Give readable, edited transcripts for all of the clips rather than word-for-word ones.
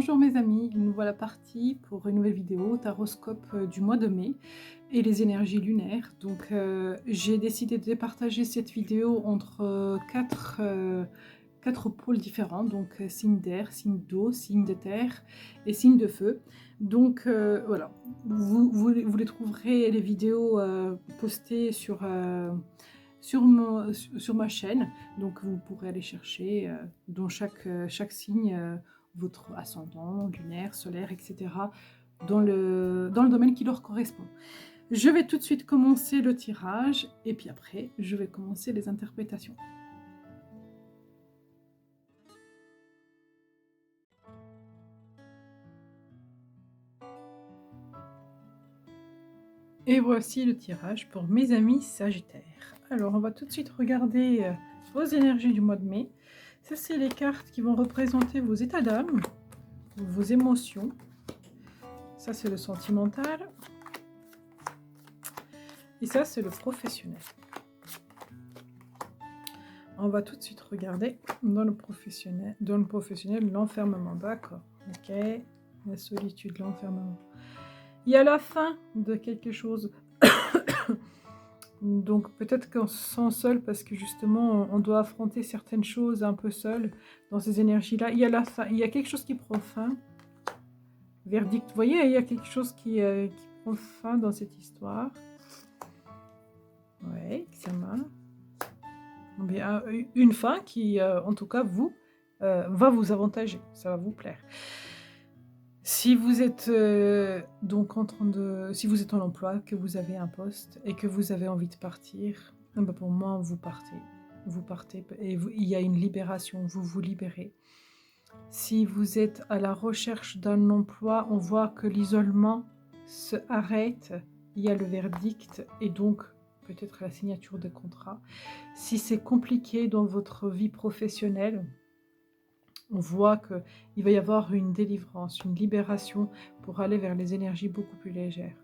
Bonjour mes amis, nous voilà partis pour une nouvelle vidéo taroscope du mois de mai et les énergies lunaires. Donc j'ai décidé de partager cette vidéo entre quatre pôles différents, donc signe d'air, signe d'eau, signe de terre et signe de feu. Donc voilà, vous les trouverez les vidéos postées sur ma chaîne, donc vous pourrez aller chercher dans chaque signe votre ascendant, lunaire, solaire, etc. dans le domaine qui leur correspond. Je vais tout de suite commencer le tirage et puis après je vais commencer les interprétations. Et voici le tirage pour mes amis Sagittaires. Alors on va tout de suite regarder vos énergies du mois de mai. Ça c'est les cartes qui vont représenter vos états d'âme, vos émotions. Ça c'est le sentimental. Et ça c'est le professionnel. On va tout de suite regarder dans le professionnel, l'enfermement, d'accord. Ok, la solitude, l'enfermement. Il y a la fin de quelque chose. Donc peut-être qu'on se sent seul parce que justement on doit affronter certaines choses un peu seul dans ces énergies-là. Il y a la fin, il y a quelque chose qui prend fin. Verdict, vous voyez, il y a quelque chose qui prend fin dans cette histoire. Ouais, examen. Bien, une fin qui, en tout cas, va vous avantager, ça va vous plaire. Si vous êtes donc si vous êtes en emploi, que vous avez un poste et que vous avez envie de partir, ben pour moi, vous partez et il y a une libération, vous vous libérez. Si vous êtes à la recherche d'un emploi, on voit que l'isolement se arrête, il y a le verdict et donc peut-être la signature de contrat. Si c'est compliqué dans votre vie professionnelle, on voit qu'il va y avoir une délivrance, une libération pour aller vers les énergies beaucoup plus légères.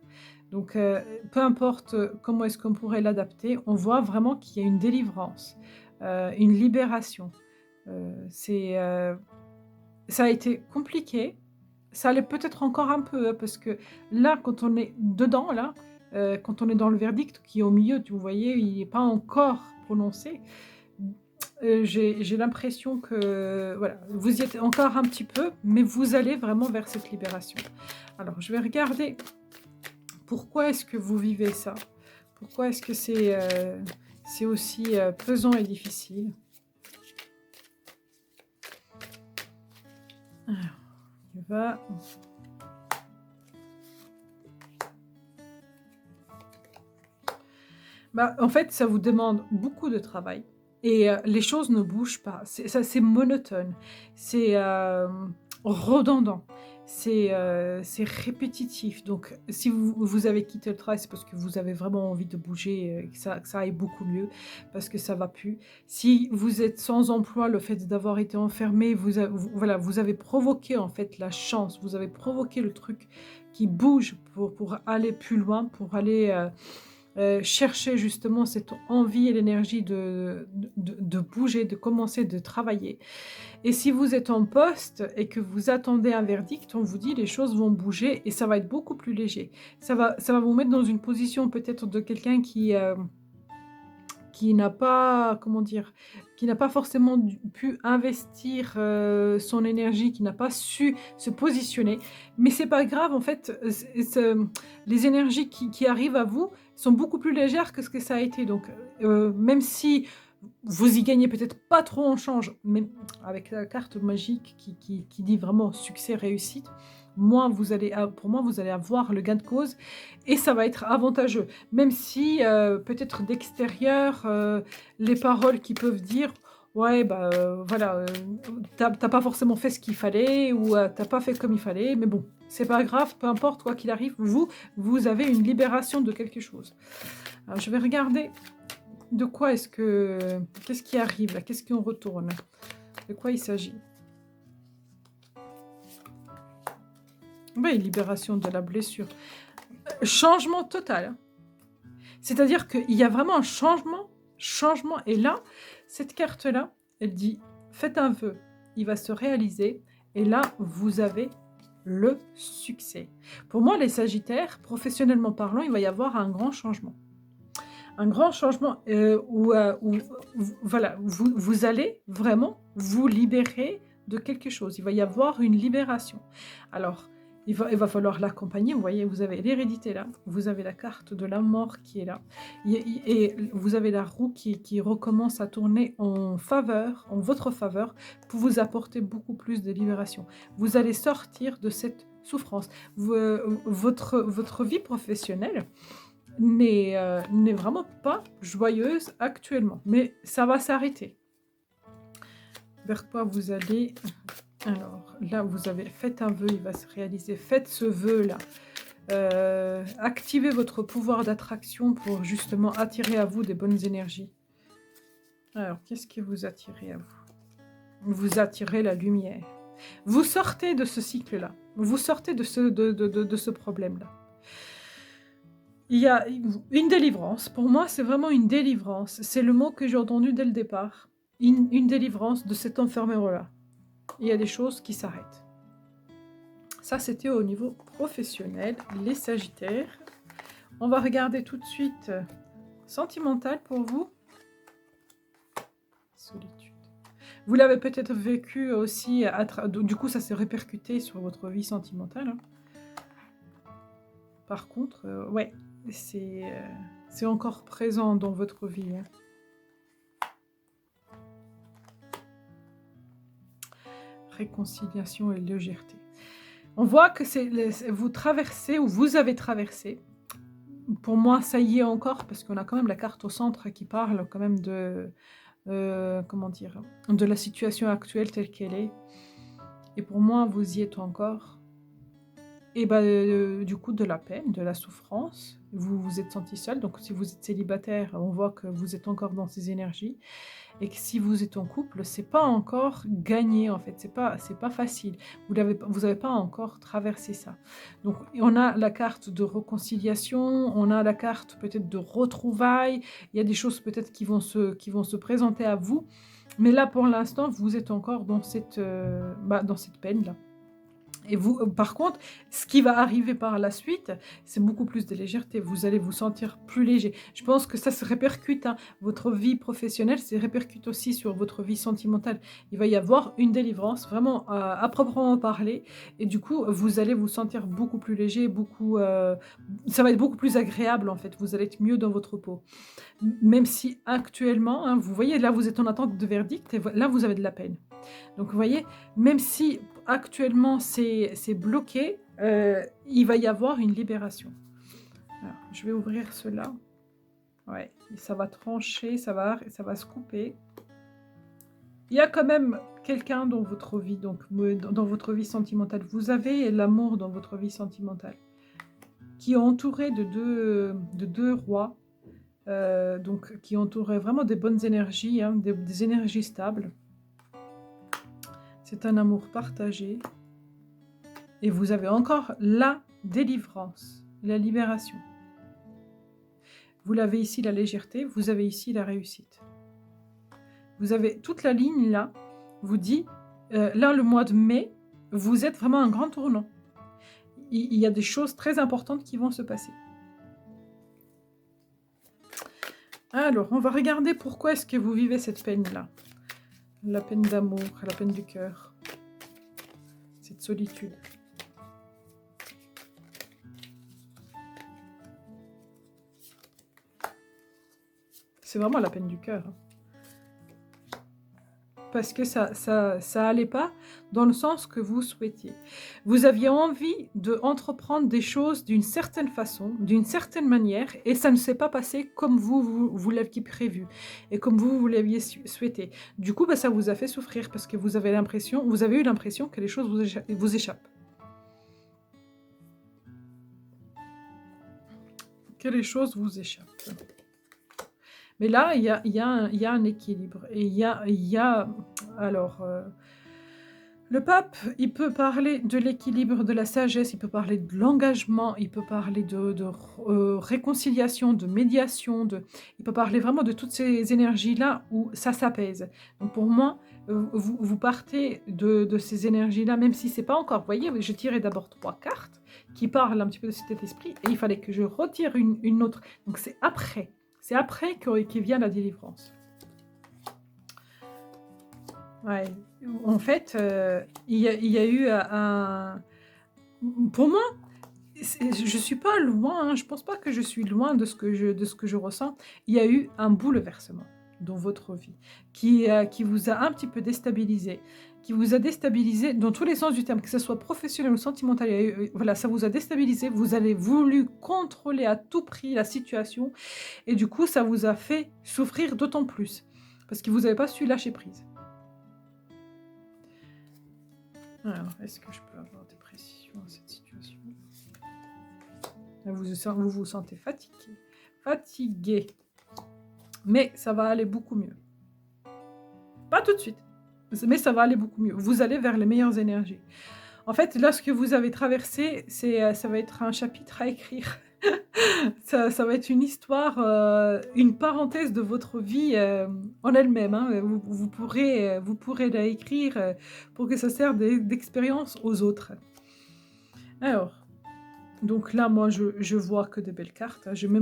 Donc, peu importe comment est-ce qu'on pourrait l'adapter, on voit vraiment qu'il y a une délivrance, une libération. Ça a été compliqué, ça l'est peut-être encore un peu, parce que là, quand on est dedans, là, quand on est dans le verdict qui est au milieu, vous voyez, il n'est pas encore prononcé. J'ai l'impression que voilà, vous y êtes encore un petit peu, mais vous allez vraiment vers cette libération. Alors, je vais regarder pourquoi est-ce que vous vivez ça. Pourquoi est-ce que c'est aussi pesant et difficile. Alors, il va... Bah, en fait, ça vous demande beaucoup de travail. Et les choses ne bougent pas. C'est monotone, c'est redondant, c'est répétitif. Donc, si vous avez quitté le travail, c'est parce que vous avez vraiment envie de bouger, que ça aille beaucoup mieux, parce que ça ne va plus. Si vous êtes sans emploi, le fait d'avoir été enfermé, voilà, vous avez provoqué en fait la chance, vous avez provoqué le truc qui bouge pour aller plus loin, pour aller... chercher justement cette envie et l'énergie de bouger, de commencer, de travailler. Et si vous êtes en poste et que vous attendez un verdict, on vous dit les choses vont bouger et ça va être beaucoup plus léger. Ça va vous mettre dans une position peut-être de quelqu'un qui n'a pas, comment dire, qui n'a pas forcément pu investir son énergie, qui n'a pas su se positionner. Mais c'est pas grave, en fait, les énergies qui arrivent à vous sont beaucoup plus légères que ce que ça a été. Donc, même si vous y gagnez peut-être pas trop en change, mais avec la carte magique qui dit vraiment succès, réussite, pour moi, vous allez avoir le gain de cause et ça va être avantageux. Même si peut-être d'extérieur, les paroles qui peuvent dire ouais, bah voilà, t'as pas forcément fait ce qu'il fallait ou t'as pas fait comme il fallait, mais bon, c'est pas grave, peu importe, quoi qu'il arrive, vous avez une libération de quelque chose. Alors, je vais regarder de quoi qu'est-ce qui arrive là, qu'est-ce qu'on retourne, de quoi il s'agit. Oui, libération de la blessure. Changement total. C'est-à-dire qu'il y a vraiment un changement. Et là, cette carte-là, elle dit, faites un vœu, il va se réaliser. Et là, vous avez le succès. Pour moi, les Sagittaires, professionnellement parlant, il va y avoir un grand changement. Un grand changement, où voilà, vous allez vraiment vous libérer de quelque chose. Il va y avoir une libération. Alors, il va falloir l'accompagner. Vous voyez, vous avez l'hérédité là, vous avez la carte de la mort qui est là, et vous avez la roue qui recommence à tourner en faveur, en votre faveur, pour vous apporter beaucoup plus de libération. Vous allez sortir de cette souffrance. Votre vie professionnelle n'est vraiment pas joyeuse actuellement, mais ça va s'arrêter. Vers quoi vous allez? Alors là, vous avez fait un vœu, il va se réaliser. Faites ce vœu-là. Activez votre pouvoir d'attraction pour justement attirer à vous des bonnes énergies. Alors, qu'est-ce qui vous attire à vous? Vous attirez la lumière. Vous sortez de ce cycle-là. Vous sortez de ce problème-là. Il y a une délivrance. Pour moi, c'est vraiment une délivrance. C'est le mot que j'ai entendu dès le départ. Une délivrance de cet enfermeur-là. Il y a des choses qui s'arrêtent. Ça, c'était au niveau professionnel, les Sagittaires. On va regarder tout de suite sentimental pour vous. Solitude. Vous l'avez peut-être vécu aussi, du coup, ça s'est répercuté sur votre vie sentimentale. Hein. Par contre, ouais. C'est encore présent dans votre vie. Hein. Réconciliation et légèreté. On voit que vous traversez ou vous avez traversé. Pour moi, ça y est encore, parce qu'on a quand même la carte au centre qui parle quand même de, comment dire, de la situation actuelle telle qu'elle est. Et pour moi, vous y êtes encore. Et du coup, de la peine, de la souffrance. Vous vous êtes senti seul. Donc, si vous êtes célibataire, on voit que vous êtes encore dans ces énergies. Et que si vous êtes en couple, c'est pas encore gagné, en fait. C'est pas facile. Vous avez pas encore traversé ça. Donc, on a la carte de réconciliation. On a la carte peut-être de retrouvailles. Il y a des choses peut-être qui vont se présenter à vous. Mais là, pour l'instant, vous êtes encore dans cette peine-là. Et vous, par contre, ce qui va arriver par la suite, c'est beaucoup plus de légèreté. Vous allez vous sentir plus léger. Je pense que ça se répercute. Hein. Votre vie professionnelle se répercute aussi sur votre vie sentimentale. Il va y avoir une délivrance, vraiment à proprement parler. Et du coup, vous allez vous sentir beaucoup plus léger, ça va être beaucoup plus agréable en fait. Vous allez être mieux dans votre peau. Même si actuellement, hein, vous voyez, là vous êtes en attente de verdict, et là vous avez de la peine. Donc vous voyez, même si actuellement c'est bloqué, il va y avoir une libération. Alors, je vais ouvrir cela. Ouais, ça va trancher, ça va se couper. Il y a quand même quelqu'un dans votre vie, donc dans votre vie sentimentale. Vous avez l'amour dans votre vie sentimentale, qui est entouré de deux rois. Donc qui entourait vraiment des bonnes énergies, hein, des énergies stables. C'est un amour partagé. Et vous avez encore la délivrance, la libération. Vous l'avez ici la légèreté, vous avez ici la réussite. Vous avez toute la ligne là, vous dit, là le mois de mai, vous êtes vraiment un grand tournant. Il y a des choses très importantes qui vont se passer. Alors, on va regarder pourquoi est-ce que vous vivez cette peine-là. La peine d'amour, la peine du cœur. Cette solitude. C'est vraiment la peine du cœur. Parce que ça allait pas dans le sens que vous souhaitiez. Vous aviez envie d'entreprendre des choses d'une certaine façon, d'une certaine manière, et ça ne s'est pas passé comme vous l'aviez prévu, et comme vous l'aviez souhaité. Du coup, ça vous a fait souffrir, parce que vous avez eu l'impression que les choses vous échappent. Que les choses vous échappent. Mais là, il y a un équilibre. Et il y a alors, Le pape, il peut parler de l'équilibre, de la sagesse, il peut parler de l'engagement, il peut parler de réconciliation, de médiation, il peut parler vraiment de toutes ces énergies-là où ça s'apaise. Donc pour moi, vous partez de ces énergies-là, même si c'est pas encore. Vous voyez, j'ai tiré d'abord 3 cartes qui parlent un petit peu de cet esprit et il fallait que je retire une autre. Donc c'est après. C'est après que vient la délivrance. Ouais, en fait, il y a eu un pour moi, je suis pas loin, hein, je pense pas que je suis loin de ce que je ressens. Il y a eu un bouleversement dans votre vie qui vous a un petit peu déstabilisé, qui vous a déstabilisé dans tous les sens du terme, que ce soit professionnel ou sentimental. Il y a eu voilà, ça vous a déstabilisé, vous avez voulu contrôler à tout prix la situation et du coup, ça vous a fait souffrir d'autant plus parce que vous avez pas su lâcher prise. Alors, est-ce que je peux avoir des précisions à cette situation? Vous sentez fatigué. Fatigué. Mais ça va aller beaucoup mieux. Pas tout de suite, mais ça va aller beaucoup mieux. Vous allez vers les meilleures énergies. En fait, là, ce que vous avez traversé, ça va être un chapitre à écrire. Ça va être une histoire, une parenthèse de votre vie en elle-même. Hein. Vous pourrez la écrire pour que ça serve d'expérience aux autres. Alors, donc là, moi, je vois que des belles cartes. Hein. Je ne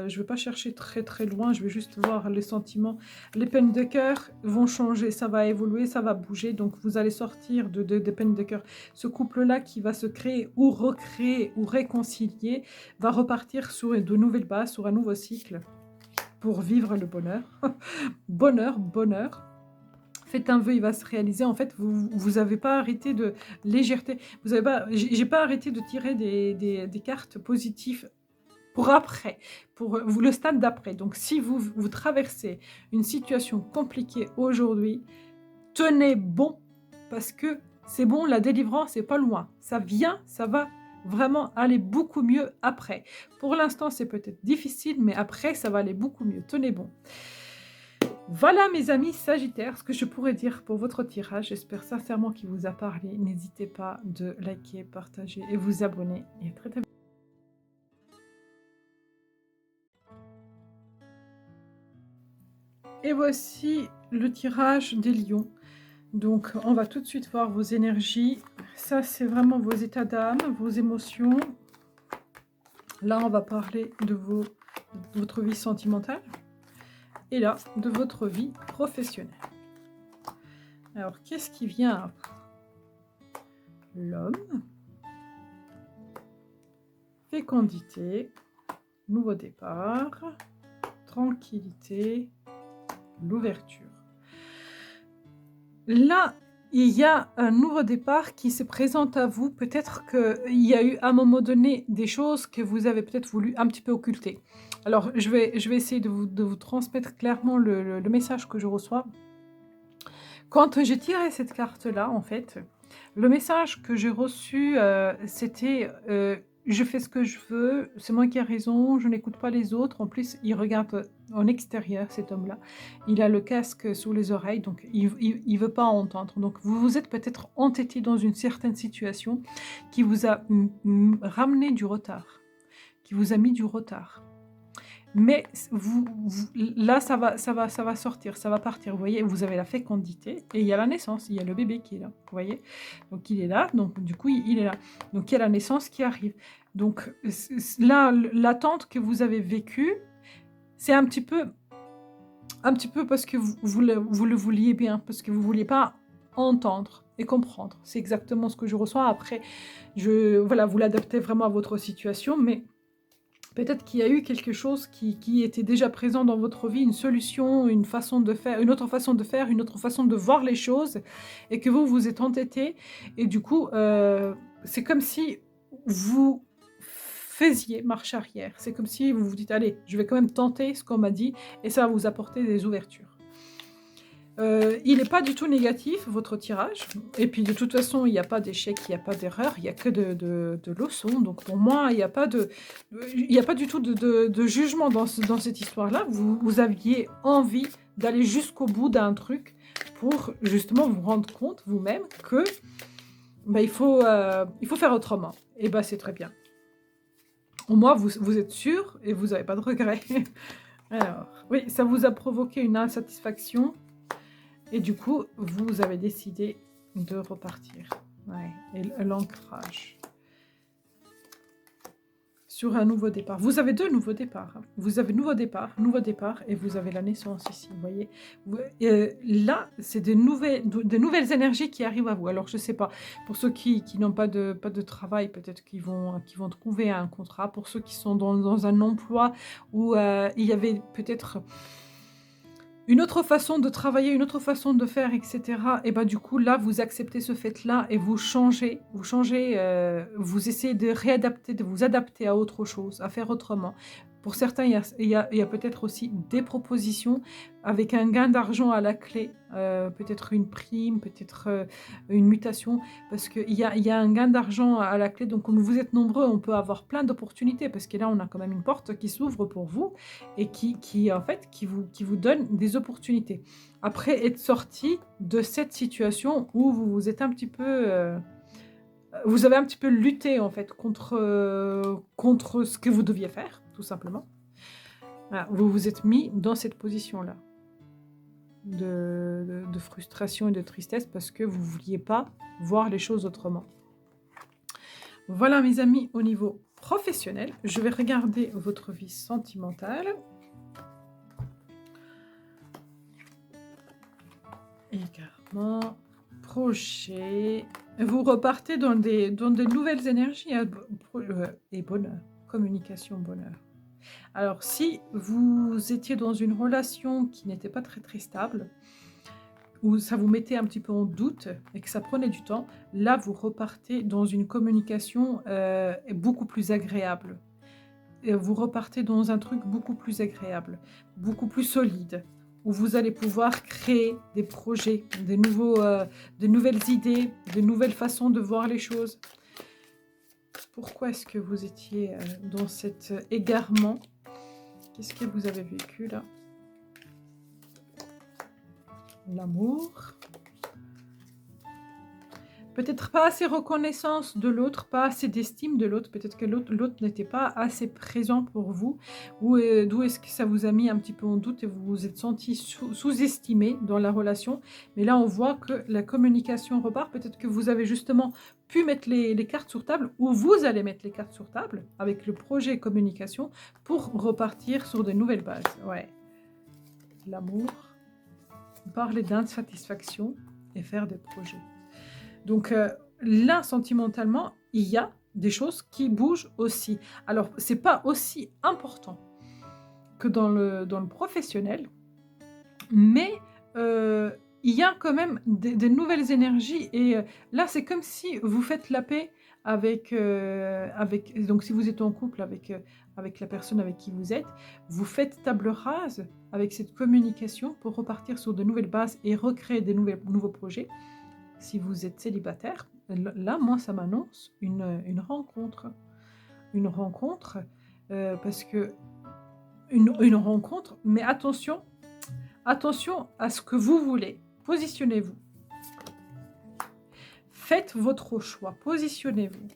vais pas chercher très très loin, je vais juste voir les sentiments. Les peines de cœur vont changer, ça va évoluer, ça va bouger. Donc vous allez sortir des peines de cœur. Ce couple-là qui va se créer ou recréer ou réconcilier va repartir sur de nouvelles bases, sur un nouveau cycle pour vivre le bonheur. Bonheur, bonheur. Faites un vœu, il va se réaliser. En fait, vous avez pas arrêté de légèreté. Vous avez pas, j'ai pas arrêté de tirer des cartes positives pour après, pour le stade d'après. Donc, si vous traversez une situation compliquée aujourd'hui, tenez bon parce que c'est bon, la délivrance n'est pas loin. Ça vient, ça va vraiment aller beaucoup mieux après. Pour l'instant, c'est peut-être difficile, mais après, ça va aller beaucoup mieux. Tenez bon. Voilà mes amis Sagittaires, ce que je pourrais dire pour votre tirage. J'espère sincèrement qu'il vous a parlé. N'hésitez pas de liker, partager et vous abonner. Et à très très bientôt. Et voici le tirage des lions. Donc on va tout de suite voir vos énergies. Ça c'est vraiment vos états d'âme, vos émotions. Là on va parler de votre vie sentimentale. Et là, de votre vie professionnelle. Alors, qu'est-ce qui vient à vous? L'homme, fécondité, nouveau départ, tranquillité, l'ouverture. Là, il y a un nouveau départ qui se présente à vous. Peut-être qu'il y a eu à un moment donné des choses que vous avez peut-être voulu un petit peu occulter. Alors, je vais essayer de vous transmettre clairement le message que je reçois. Quand j'ai tiré cette carte-là, en fait, le message que j'ai reçu, c'était je fais ce que je veux, c'est moi qui ai raison, je n'écoute pas les autres. En plus, il regarde en extérieur, cet homme-là. Il a le casque sous les oreilles, donc il ne veut pas entendre. Donc, vous vous êtes peut-être entêté dans une certaine situation qui vous a ramené du retard, qui vous a mis du retard. Mais là, ça va sortir, ça va partir. Vous voyez, vous avez la fécondité et il y a la naissance, il y a le bébé qui est là. Vous voyez, donc il est là, donc du coup, il est là. Donc il y a la naissance qui arrive. Donc là, l'attente que vous avez vécue, c'est un petit peu parce que vous le vouliez bien, parce que vous ne vouliez pas entendre et comprendre. C'est exactement ce que je reçois. Après, voilà, vous l'adaptez vraiment à votre situation, mais peut-être qu'il y a eu quelque chose qui était déjà présent dans votre vie, une solution, une façon de faire, une autre façon de faire, une autre façon de voir les choses, et que vous vous êtes entêté. Et du coup, c'est comme si vous faisiez marche arrière. C'est comme si vous vous dites, allez, je vais quand même tenter ce qu'on m'a dit, et ça va vous apporter des ouvertures. Il est pas du tout négatif, votre tirage et puis de toute façon, il y a pas d'échec, il y a pas d'erreur, il y a que de leçons donc pour moi, il y a pas du tout de jugement dans cette histoire-là. Vous aviez envie d'aller jusqu'au bout d'un truc pour justement vous rendre compte vous-même que, bah, il faut faire autrement et bah, c'est très bien. Au moins vous êtes sûr et vous avez pas de regrets. Alors, oui, ça vous a provoqué une insatisfaction et du coup, vous avez décidé de repartir. Ouais, et l'ancrage. Sur un nouveau départ. Vous avez 2 nouveaux départs, hein. Vous avez nouveau départ et vous avez la naissance ici, vous voyez? Là, c'est des nouvelles énergies qui arrivent à vous. Alors je sais pas, pour ceux qui n'ont pas de travail, peut-être qu'ils vont trouver un contrat. Pour ceux qui sont dans un emploi où, il y avait peut-être une autre façon de travailler, une autre façon de faire et cetera et bah, du coup, là, vous acceptez ce fait-là et vous essayez de réadapter, de vous adapter à autre chose, à faire autrement. Pour certains, il y a peut-être aussi des propositions avec un gain d'argent à la clé, peut-être une prime, peut-être, une mutation parce il y a un gain d'argent à la clé donc comme vous êtes nombreux, on peut avoir plein d'opportunités parce que là, on a quand même une porte qui s'ouvre pour vous et en fait, qui vous donne des opportunités. Après être sorti de cette situation où vous vous êtes un petit peu, vous avez un petit peu lutté en fait contre ce que vous deviez faire, tout simplement. Voilà, vous vous êtes mis dans cette position-là de frustration et de tristesse parce que vous ne vouliez pas voir les choses autrement. Voilà mes amis, au niveau professionnel, je vais regarder votre vie sentimentale. Égarement, projet. Vous repartez dans des nouvelles énergies hein, et bonheur. Communication, bonheur. Alors, si vous étiez dans une relation qui n'était pas très très stable, où ça vous mettait un petit peu en doute et que ça prenait du temps, là, vous repartez dans une communication beaucoup plus agréable. Et vous repartez dans un truc beaucoup plus agréable, beaucoup plus solide, où vous allez pouvoir créer des projets, de nouvelles idées, de nouvelles façons de voir les choses. Pourquoi est-ce que vous étiez dans cet égarement? Qu'est-ce que vous avez vécu là? L'amour. Peut-être pas assez reconnaissance de l'autre, pas assez d'estime de l'autre. Peut-être que l'autre n'était pas assez présent pour vous. Ou d'où est-ce que ça vous a mis un petit peu en doute et vous vous êtes senti sous-estimé dans la relation. Mais là, on voit que la communication repart. Peut-être que vous avez justement pu mettre les cartes sur table ou vous allez mettre les cartes sur table avec le projet communication pour repartir sur de nouvelles bases. Ouais. L'amour. Parler d'insatisfaction et faire des projets. Donc là, sentimentalement, il y a des choses qui bougent aussi. Alors, c'est pas aussi important que dans le professionnel, mais il y a quand même des nouvelles énergies et là, c'est comme si vous faites la paix avec donc si vous êtes en couple avec la personne avec qui vous êtes, vous faites table rase avec cette communication pour repartir sur de nouvelles bases et recréer nouveaux projets. Si vous êtes célibataire, là, moi, ça m'annonce une rencontre. Une rencontre, parce que une rencontre, mais attention à ce que vous voulez. Positionnez-vous. Faites votre choix. Positionnez-vous.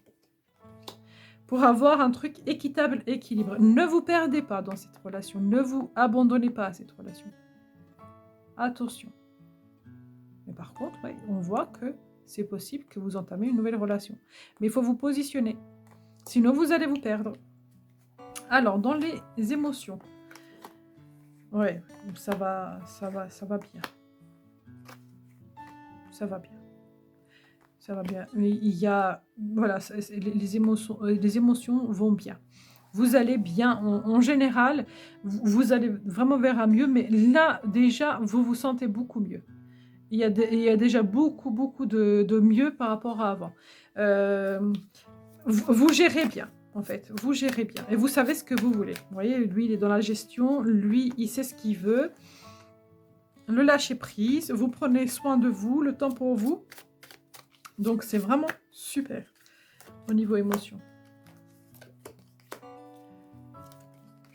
Pour avoir un truc équitable, équilibré. Ne vous perdez pas dans cette relation. Ne vous abandonnez pas à cette relation. Attention. Mais par contre, ouais, on voit que c'est possible que vous entamez une nouvelle relation. Mais il faut vous positionner. Sinon, vous allez vous perdre. Alors, dans les émotions. Ouais, ça va bien. Ça va bien. Ça va bien. Mais il y a... Voilà, les émotions vont bien. Vous allez bien. En général, vous allez vraiment vers un mieux. Mais là, déjà, vous vous sentez beaucoup mieux. Il y a déjà beaucoup de mieux par rapport à avant. Vous gérez bien, en fait. Vous gérez bien. Et vous savez ce que vous voulez. Vous voyez, lui, il est dans la gestion. Lui, il sait ce qu'il veut. le lâcher prise, vous prenez soin de vous, le temps pour vous. Donc c'est vraiment super au niveau émotion.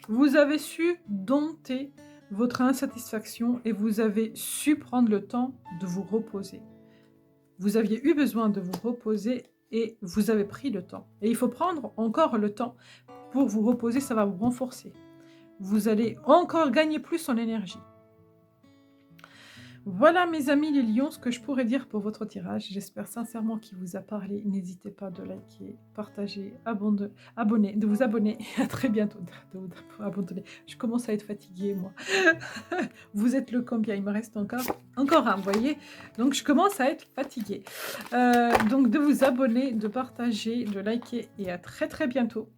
Vous avez su dompter votre insatisfaction et vous avez su prendre le temps de vous reposer. Vous aviez eu besoin de vous reposer et vous avez pris le temps. Et il faut prendre encore le temps pour vous reposer, ça va vous renforcer. Vous allez encore gagner plus en énergie. Voilà mes amis les lions, ce que je pourrais dire pour votre tirage. J'espère sincèrement qu'il vous a parlé. N'hésitez pas de liker, partager, abonner, de vous abonner. À très bientôt. Abandonner. Je commence à être fatiguée moi. Vous êtes le combien? Il me reste encore un, vous voyez. Donc je commence à être fatiguée. Donc de vous abonner, de partager, de liker et à très très bientôt.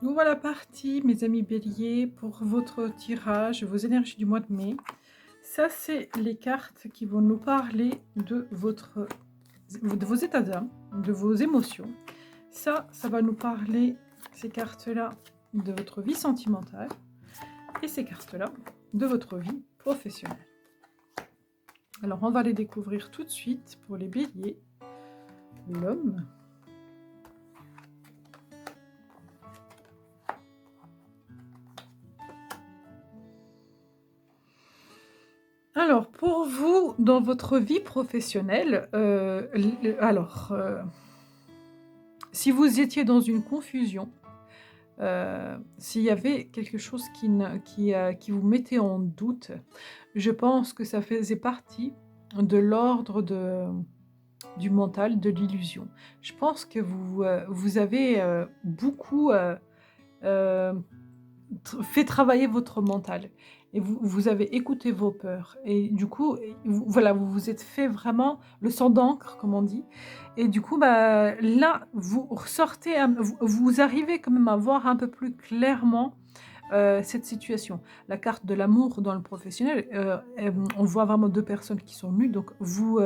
Nous voilà partis, mes amis béliers, pour votre tirage, vos énergies du mois de mai. Ça, c'est les cartes qui vont nous parler de vos états d'âme, de vos émotions. Ça va nous parler, ces cartes-là, de votre vie sentimentale. Et ces cartes-là, de votre vie professionnelle. Alors, on va les découvrir tout de suite pour les béliers. L'homme. Alors, pour vous, dans votre vie professionnelle, si vous étiez dans une confusion, s'il y avait quelque chose qui vous mettait en doute, je pense que ça faisait partie de l'ordre du mental, de l'illusion. Je pense que vous avez beaucoup fait travailler votre mental. Et vous avez écouté vos peurs. Et du coup, voilà, vous vous êtes fait vraiment le sang d'encre, comme on dit. Et du coup, là, vous ressortez, vous arrivez quand même à voir un peu plus clairement cette situation. La carte de l'amour dans le professionnel, on voit vraiment deux personnes qui sont nues. Donc, vous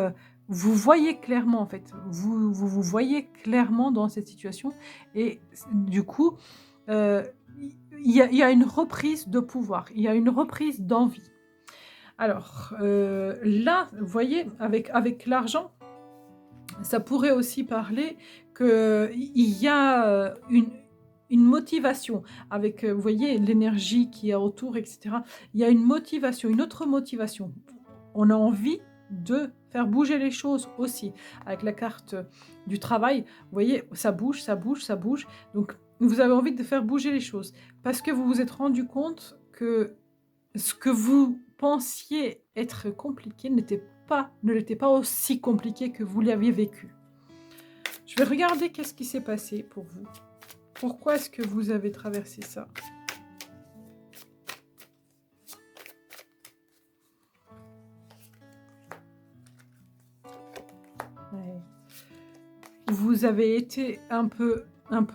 voyez clairement, en fait. Vous voyez clairement dans cette situation. Et du coup, il y a une reprise de pouvoir, il y a une reprise d'envie. Alors, là, vous voyez, avec l'argent, ça pourrait aussi parler qu'il y a une motivation avec, vous voyez, l'énergie qu'il y a autour, etc. Il y a une motivation, une autre motivation. On a envie de faire bouger les choses aussi. Avec la carte du travail, vous voyez, ça bouge, ça bouge, ça bouge. Donc, vous avez envie de faire bouger les choses parce que vous vous êtes rendu compte que ce que vous pensiez être compliqué ne l'était pas aussi compliqué que vous l'aviez vécu. Je vais regarder qu'est-ce qui s'est passé pour vous. Pourquoi est-ce que vous avez traversé ça? Ouais. Vous avez été un peu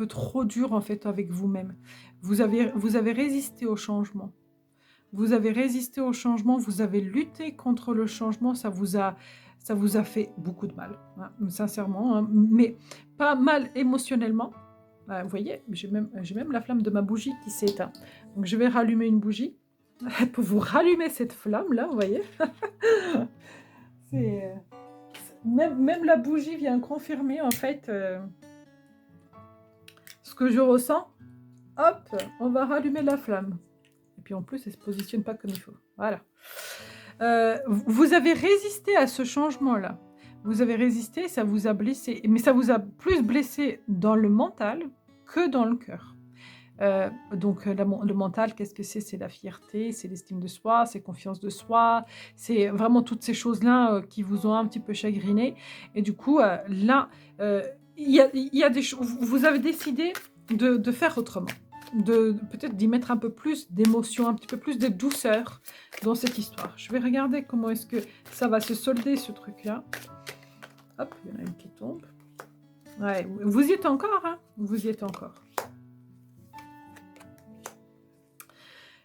trop dur en fait avec vous-même. Vous avez résisté au changement. Vous avez résisté au changement, vous avez lutté contre le changement, ça vous a fait beaucoup de mal, hein, sincèrement, hein, mais pas mal émotionnellement. Vous voyez, j'ai même la flamme de ma bougie qui s'éteint. Donc je vais rallumer une bougie pour vous rallumer cette flamme-là, vous voyez. C'est, même la bougie vient confirmer en fait ce que je ressens. Hop, on va rallumer la flamme. Et puis en plus, elle ne se positionne pas comme il faut. Voilà. Vous avez résisté à ce changement-là. Vous avez résisté, ça vous a blessé. Mais ça vous a plus blessé dans le mental que dans le cœur. Donc le mental, qu'est-ce que c'est? C'est la fierté, c'est l'estime de soi, c'est confiance de soi, c'est vraiment toutes ces choses-là qui vous ont un petit peu chagriné. Et du coup, là, il y a des choses, vous avez décidé de faire autrement, de peut-être d'y mettre un peu plus d'émotion, un petit peu plus de douceur dans cette histoire. Je vais regarder comment est-ce que ça va se solder, ce truc-là. Hop, il y en a une qui tombe. Ouais, vous y êtes encore, hein? Vous y êtes encore.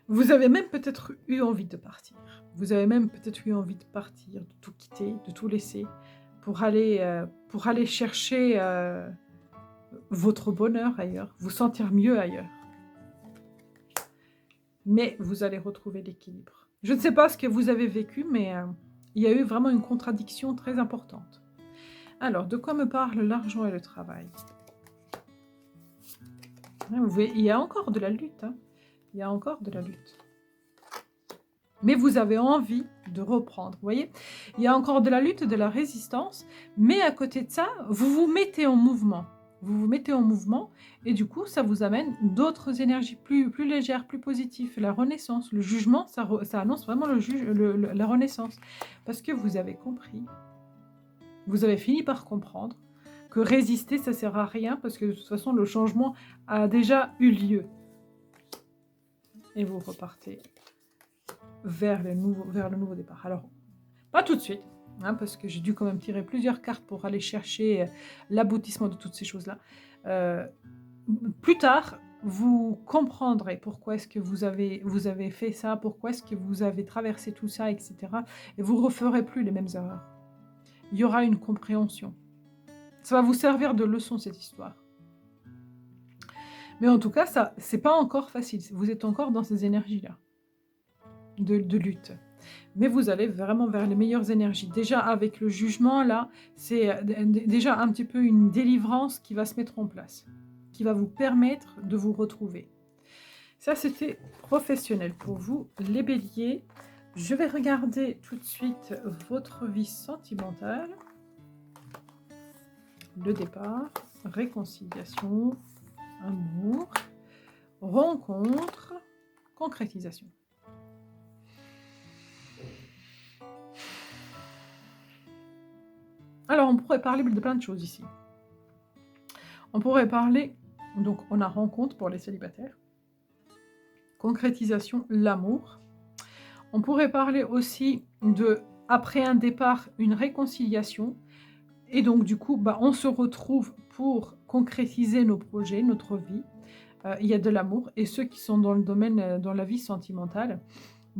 Vous avez même peut-être eu envie de partir. Vous avez même peut-être eu envie de partir, de tout quitter, de tout laisser pour aller chercher votre bonheur ailleurs, vous sentir mieux ailleurs. mais vous allez retrouver l'équilibre. Je ne sais pas ce que vous avez vécu, mais il y a eu vraiment une contradiction très importante. Alors, de quoi me parle l'argent et le travail? Vous voyez, il y a encore de la lutte, hein. Il y a encore de la lutte. Mais vous avez envie de reprendre, vous voyez? Il y a encore de la lutte, de la résistance, mais à côté de ça, vous vous mettez en mouvement. Vous vous mettez en mouvement et du coup, ça vous amène d'autres énergies plus légères, plus positives. La renaissance, le jugement, ça annonce vraiment la renaissance. Parce que vous avez compris, vous avez fini par comprendre que résister, ça sert à rien parce que de toute façon, le changement a déjà eu lieu. Et vous repartez vers le nouveau départ. Alors, pas tout de suite, hein, parce que j'ai dû quand même tirer plusieurs cartes pour aller chercher l'aboutissement de toutes ces choses-là. Euh, Plus tard, vous comprendrez pourquoi est-ce que vous avez fait ça, pourquoi est-ce que vous avez traversé tout ça, etc. Et vous ne referez plus les mêmes erreurs. Il y aura une compréhension. Ça va vous servir de leçon, cette histoire. Mais en tout cas, ça, c'est pas encore facile. Vous êtes encore dans ces énergies-là de lutte. Mais vous allez vraiment vers les meilleures énergies. Déjà avec le jugement, là, c'est déjà un petit peu une délivrance qui va se mettre en place, qui va vous permettre de vous retrouver. Ça, c'était professionnel pour vous, les béliers. Je vais regarder tout de suite votre vie sentimentale. Le départ, réconciliation, amour, rencontre, concrétisation. Alors, on pourrait parler de plein de choses ici. On pourrait parler, donc on a rencontre pour les célibataires, concrétisation, l'amour. On pourrait parler aussi de, après un départ, une réconciliation. Et donc, du coup, on se retrouve pour concrétiser nos projets, notre vie. Il y a de l'amour. Et ceux qui sont dans le domaine, dans la vie sentimentale,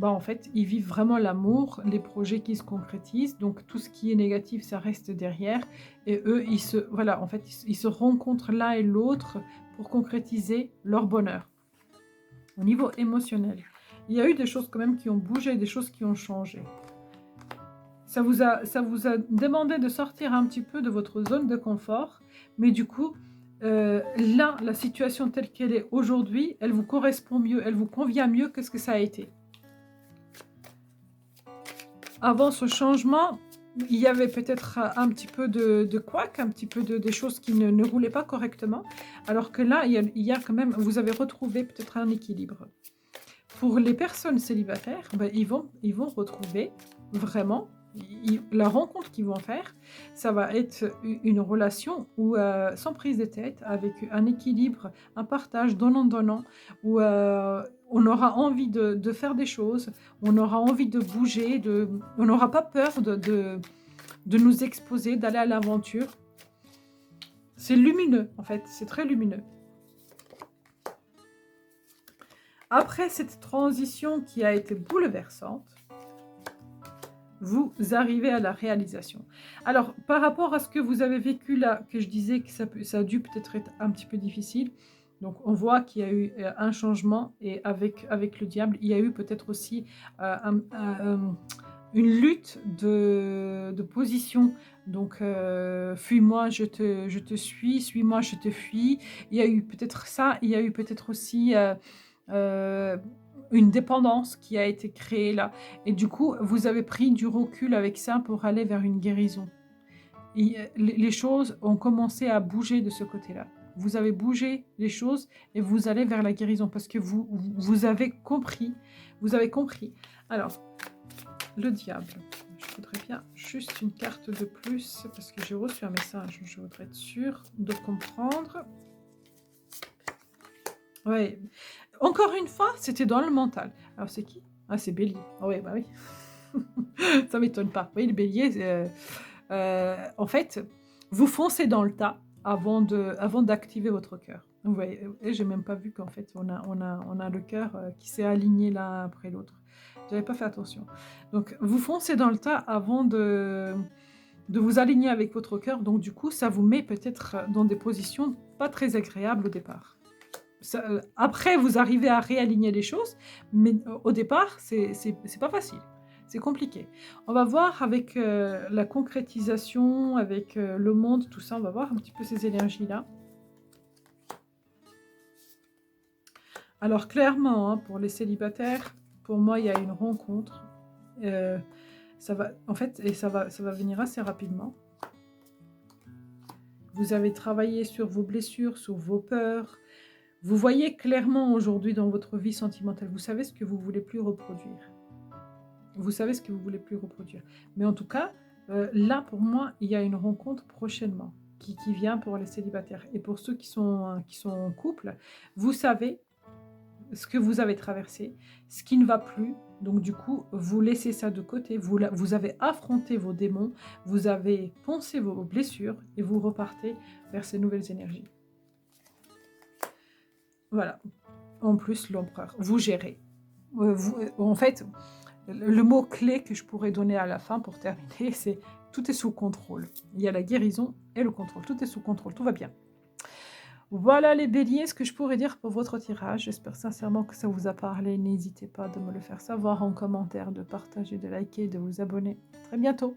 en fait, ils vivent vraiment l'amour, les projets qui se concrétisent. Donc, tout ce qui est négatif, ça reste derrière. Et eux, ils se rencontrent l'un et l'autre pour concrétiser leur bonheur. Au niveau émotionnel, il y a eu des choses quand même qui ont bougé, des choses qui ont changé. Ça vous a demandé de sortir un petit peu de votre zone de confort. Mais du coup, là, la situation telle qu'elle est aujourd'hui, elle vous correspond mieux, elle vous convient mieux que ce que ça a été. Avant ce changement, il y avait peut-être un petit peu de couac, un petit peu des choses qui ne roulaient pas correctement, alors que là, il y a quand même, vous avez retrouvé peut-être un équilibre. Pour les personnes célibataires, ils vont retrouver vraiment la rencontre qu'ils vont faire. Ça va être une relation où, sans prise de tête, avec un équilibre, un partage donnant-donnant, où on aura envie de faire des choses, on aura envie de bouger, on n'aura pas peur de nous exposer, d'aller à l'aventure. C'est lumineux, en fait, c'est très lumineux. Après cette transition qui a été bouleversante, vous arrivez à la réalisation. Alors, par rapport à ce que vous avez vécu là, que je disais que ça a dû peut-être être un petit peu difficile, donc on voit qu'il y a eu un changement, et avec le diable, il y a eu peut-être aussi une lutte de position. Donc, fuis-moi, je te suis, suis-moi, je te fuis. Il y a eu peut-être ça, il y a eu peut-être aussi une dépendance qui a été créée là. Et du coup, vous avez pris du recul avec ça pour aller vers une guérison. Et les choses ont commencé à bouger de ce côté-là. Vous avez bougé les choses et vous allez vers la guérison parce que vous avez compris. Vous avez compris. Alors, le diable. Je voudrais bien juste une carte de plus parce que j'ai reçu un message. Je voudrais être sûre de comprendre. Oui. Encore une fois, c'était dans le mental. Alors, c'est qui? Ah, c'est Bélier. Ah oui, oui. Ça ne m'étonne pas. Oui, le Bélier, en fait, vous foncez dans le tas avant d'activer votre cœur. Vous voyez, et j'ai même pas vu qu'en fait, on a le cœur qui s'est aligné l'un après l'autre. J'avais pas fait attention. Donc, vous foncez dans le tas avant de vous aligner avec votre cœur. Donc, du coup, ça vous met peut-être dans des positions pas très agréables au départ. après vous arrivez à réaligner les choses, mais au départ, c'est pas facile, c'est compliqué. On va voir avec, la concrétisation, avec, le monde, tout ça, on va voir un petit peu ces énergies-là. Alors clairement, hein, pour les célibataires, pour moi, il y a une rencontre, heu, ça va en fait et ça va venir assez rapidement. Vous avez travaillé sur vos blessures, sur vos peurs. Vous voyez clairement aujourd'hui dans votre vie sentimentale, vous savez ce que vous voulez plus reproduire. Vous savez ce que vous voulez plus reproduire. Mais en tout cas, là pour moi, il y a une rencontre prochainement qui vient pour les célibataires et pour ceux qui sont en couple, vous savez ce que vous avez traversé, ce qui ne va plus. Donc du coup, vous laissez ça de côté, vous avez affronté vos démons, vous avez poncé vos blessures et vous repartez vers ces nouvelles énergies. Voilà. En plus, l'empereur, vous gérez. En fait, le mot clé que je pourrais donner à la fin pour terminer, c'est tout est sous contrôle. Il y a la guérison et le contrôle. Tout est sous contrôle, tout va bien. Voilà les béliers, ce que je pourrais dire pour votre tirage. J'espère sincèrement que ça vous a parlé. N'hésitez pas de me le faire savoir en commentaire, de partager, de liker, de vous abonner. À très bientôt.